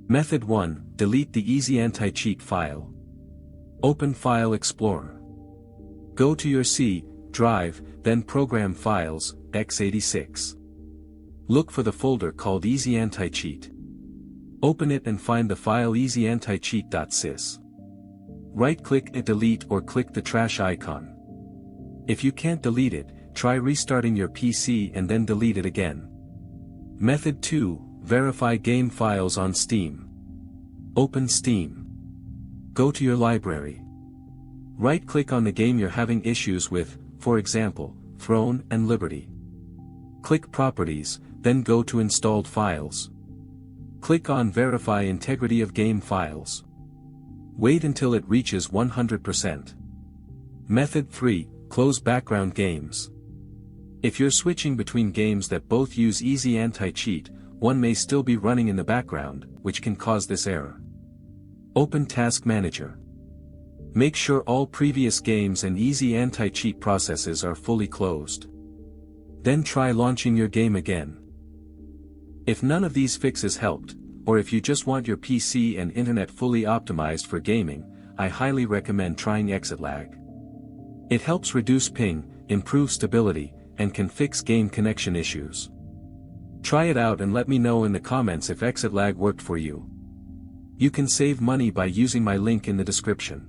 Method 1. Delete the Easy Anti-Cheat file. Open File Explorer. Go to your C drive, then Program Files, x86. Look for the folder called Easy Anti-Cheat. Open it and find the file easyanticheat.sys. Right-click and delete or click the trash icon. If you can't delete it, try restarting your PC and then delete it again. Method 2. Verify game files on Steam. Open Steam. Go to your library. Right-click on the game you're having issues with, for example, Throne and Liberty. Click Properties, then go to Installed Files. Click on Verify Integrity of Game Files. Wait until it reaches 100%. Method 3. Close background games. If you're switching between games that both use Easy Anti-Cheat, one may still be running in the background, which can cause this error. Open Task Manager. Make sure all previous games and Easy Anti-Cheat processes are fully closed. Then try launching your game again. If none of these fixes helped, or if you just want your PC and internet fully optimized for gaming, I highly recommend trying ExitLag. It helps reduce ping, improve stability, and can fix game connection issues. Try it out and let me know in the comments if ExitLag worked for you. You can save money by using my link in the description.